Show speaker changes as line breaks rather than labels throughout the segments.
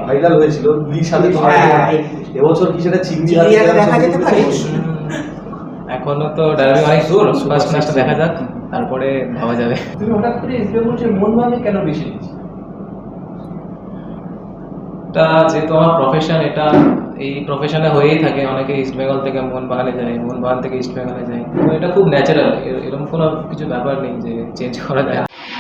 Viral হয়েছিল league সাথে এবছর কি সেটা চিংড়ি
দেখা যেতে পারে?
এখনো তো ডার্বি অনেক দূর, ফার্স্ট ম্যাচটা দেখা যাক, তারপরে ভাবা যাবে।
তুমি হঠাৎ করে ইস্টবেঙ্গলের মোহনবাগানে কেন বেশি নিচ্ছ?
এটা যেহেতু আমার প্রফেশন, এটা এই প্রফেশনে হয়েই থাকে, অনেকে ইস্টবেঙ্গল থেকে মোহনবাগানে যায়, মোহনবাগান থেকে ইস্টবেঙ্গলে যায়, তো এটা খুব ন্যাচারাল, এরকম কোনো কিছু ব্যাপার নেই যে চেঞ্জ করা যায়।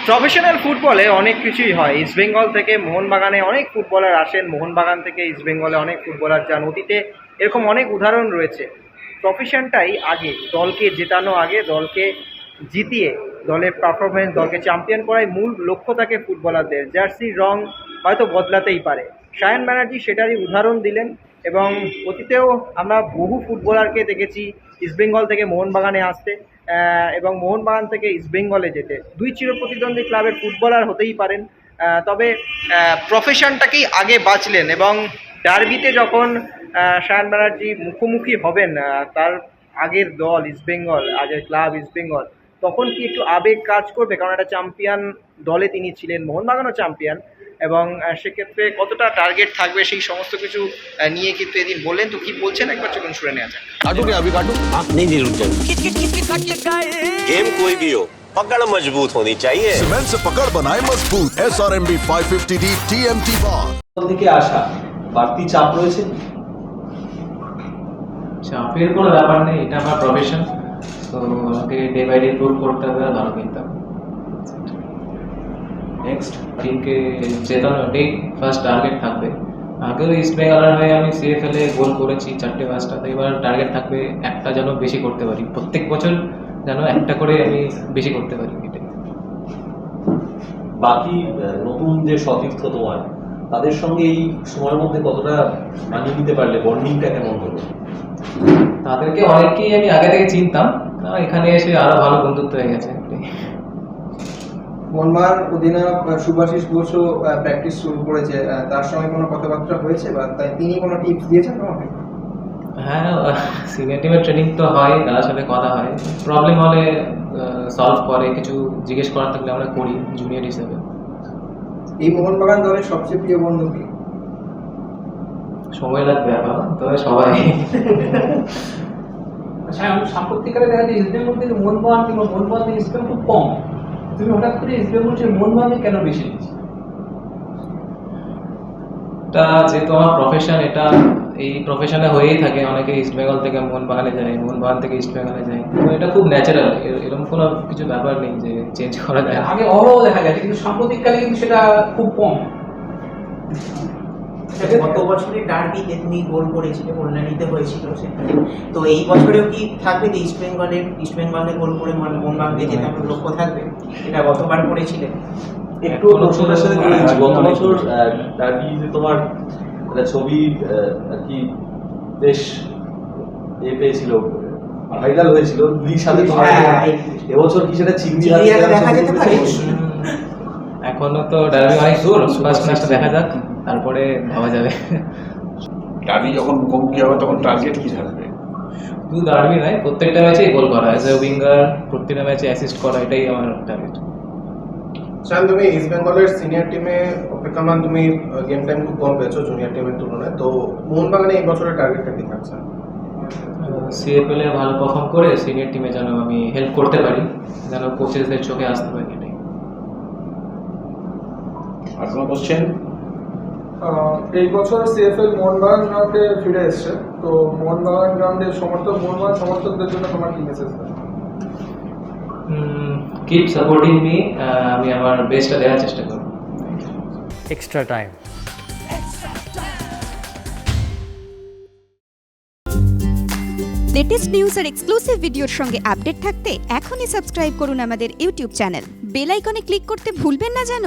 প্রফেশনাল ফুটবলে অনেক কিছুই হয়। ইস্টবেঙ্গল থেকে মোহনবাগানে অনেক ফুটবলার আসেন, মোহনবাগান থেকে ইস্টবেঙ্গলে অনেক ফুটবলার যান, অতীতে এরকম অনেক উদাহরণ রয়েছে। প্রফেশনটাই আগে, দলকে জেতানো আগে, দলকে জিতিয়ে দলের পারফরমেন্স, দলকে চ্যাম্পিয়ন করাই মূল লক্ষ্য থাকে ফুটবলারদের। জার্সির রং হয়তো বদলাতেই পারে, সায়ন ব্যানার্জি সেটারই উদাহরণ দিলেন। এবং অতীতেও আমরা বহু ফুটবলারকে দেখেছি ইস্টবেঙ্গল থেকে মোহনবাগানে আসতে এবং মোহনবাগান থেকে ইস্টবেঙ্গলে যেতে। দুই চিরপ্রতিদ্বন্দ্বী ক্লাবের ফুটবলার হতেই পারেন, তবে প্রফেশনটাকেই আগে বাঁচলেন। এবং ডার্বিতে যখন সায়ন ব্যানার্জি মুখোমুখি হবেন তার আগের দল ইস্টবেঙ্গল, আগের ক্লাব ইস্টবেঙ্গল, তখন কি একটু আবেগ কাজ করবে? কারণ একটা চ্যাম্পিয়ন দলে তিনি ছিলেন, মোহনবাগানও চ্যাম্পিয়ন, এবং সেক্ষেত্রে কতটা টার্গেট থাকবে সেই সমস্ত কিছু নিয়ে কিন্তু এদিন বললেন। তো কি বলছেন একবার চলুন শুনে নেওয়া যাক।
काटू क्या अभी काटू? नहीं नहीं रुक जाओ। गेम कोई भी हो, पकड़ मजबूत होनी चाहिए।
सीमेंट से पकड़ बनाए मजबूत। SRMB 550D TMT bar।
থেকে আসা বাড়তি চাপ রয়েছে?
চাপের কোনো ব্যাপার নেই, এটা আমার প্রফেশন, তো আমাকে ডে বাই ডে প্রুভ করতে হবে, আর ভালো খেলতে হবে। নেক্সট টিমকে জেতানো, এটাই ফার্স্ট টার্গেট থাকবে। আগেও ইস্টবেঙ্গলের হয়ে আমি CFL এ গোল করেছি 4টে ম্যাচটা, তো এবার টার্গেট থাকবে একটা যেন বেশি করতে পারি, প্রত্যেক বছর যেন একটা করে আমি বেশি করতে পারি, এটাই।
বাকি নতুন যে সতীর্থ তোমার, তাদের সঙ্গে এই সময়ের মধ্যে কতটা মানিয়ে নিতে পারলে, বন্ডিংটা কেমন হলো?
তাদেরকে অনেককেই আমি আগে থেকে চিনতাম, এখানে এসে আরো ভালো বন্ধুত্ব হয়ে গেছে।
মোহনবাগান অধিনায়ক শুভাশিস ঘোষও প্র্যাকটিস শুরু করেছে, তার সঙ্গে কোনো কথাবার্তা হয়েছে বা তিনি কোনো টিপস দিয়েছেন তোমাকে?
হ্যাঁ, সিনিয়র টিমের ট্রেনিং তো হয়, তার সাথে কথা হয়, প্রবলেম হলে সলভ করে, কিছু জিজ্ঞেস করার থাকলে আমরা করি জুনিয়র হিসেবে।
এই মোহনবাগান দলের সবচেয়ে প্রিয় বন্ধু কি?
সময় লাগবে এখন, তবে সবাই।
আচ্ছা, সাম্প্রতিককালে দেখা যায় ইস্টবেঙ্গল থেকে মোহনবাগান কিংবা মোহনবাগান থেকে ইস্টবেঙ্গল খুব কম। তুমি হঠাৎ করে ইস্টবেঙ্গলের মোহনবাগানে কেন বেশি নিচ্ছ?
এটা যেহেতু আমার প্রফেশন, এটা এই প্রফেশনে হয়েই থাকে, অনেকে ইস্টবেঙ্গল থেকে মোহনবাগানে যায়, মোহনবাগান থেকে ইস্টবেঙ্গলে যায়, তো এটা খুব ন্যাচারাল, এরকম কোনো কিছু ব্যাপার নেই যে চেঞ্জ করা যায়।
আগে অহরহ দেখা গেছে, কিন্তু সাম্প্রতিককালে কিন্তু সেটা খুব কম।
গত বছরের ডার্বিতে তুমি গোল করেছিলে, কল্যাণীতে হয়েছিল সেখানে, তো এই বছরেও কি থাকবে যে ইস্টবেঙ্গলে গোল করে মোহনবাগানকে জেতানোর লক্ষ্য থাকবে? এটা গতবার করেছিলেন।
একটু প্রশ্নটার সাথে করে দিচ্ছি, গত বছর ডার্বিতে তোমার একটা ছবি আর কি বেশ পেয়েছিল, ভাইরাল হয়েছিল লিগ সাথে, এবছর কি সেটা চিংড়ি
দেখা যেতে পারে?
এখনো তো ডার্বি অনেক দূর, ফার্স্ট ম্যাচটা দেখা যাক, তারপরে ভাবা যাবে।
ডার্বি যখন মুখোমুখি হবে তখন টার্গেট কি থাকবে?
শুধু ডার্বি নয়, প্রত্যেকটা ম্যাচেই গোল করা, অ্যাজ এ উইঙ্গার প্রত্যেকটা ম্যাচে অ্যাসিস্ট করা, এটাই আমার টার্গেট।
শায়ন, তুমি ইস্টবেঙ্গলের সিনিয়র টিমে অপেক্ষমান, তুমি গেম টাইম খুব কম পেয়েছো জুনিয়র টিমের তুলনায়, তো মোহনবাগানে এই বছরের টার্গেটটা কি থাকছে?
CFL এ ভালো পারফর্ম করে সিনিয়র টিমে যেন আমি হেল্প করতে পারি, যেন কোচেসদের চোখে আসতে পারি, এটাই।
আর কোনো কোশ্চেন?
এই বছর CFL মোহনবাগান গ্রাউন্ডে ফিরে এসছে, তো মোহনবাগান গ্রাউন্ডের মোহনবাগান সমর্থকদের জন্য তোমার কি মেসেজ?
কিপ সাপোর্টিং মি, আমি আমার বেস্টটা দেওয়ার চেষ্টা করব।
Extra time.
লেটেস্ট নিউজ আর এক্সক্লুসিভ ভিডিওর সঙ্গে আপডেট থাকতে এখনই সাবস্ক্রাইব করুন আমাদের ইউটিউব চ্যানেল। বেল আইকনে ক্লিক করতে ভুলবেন না যেন।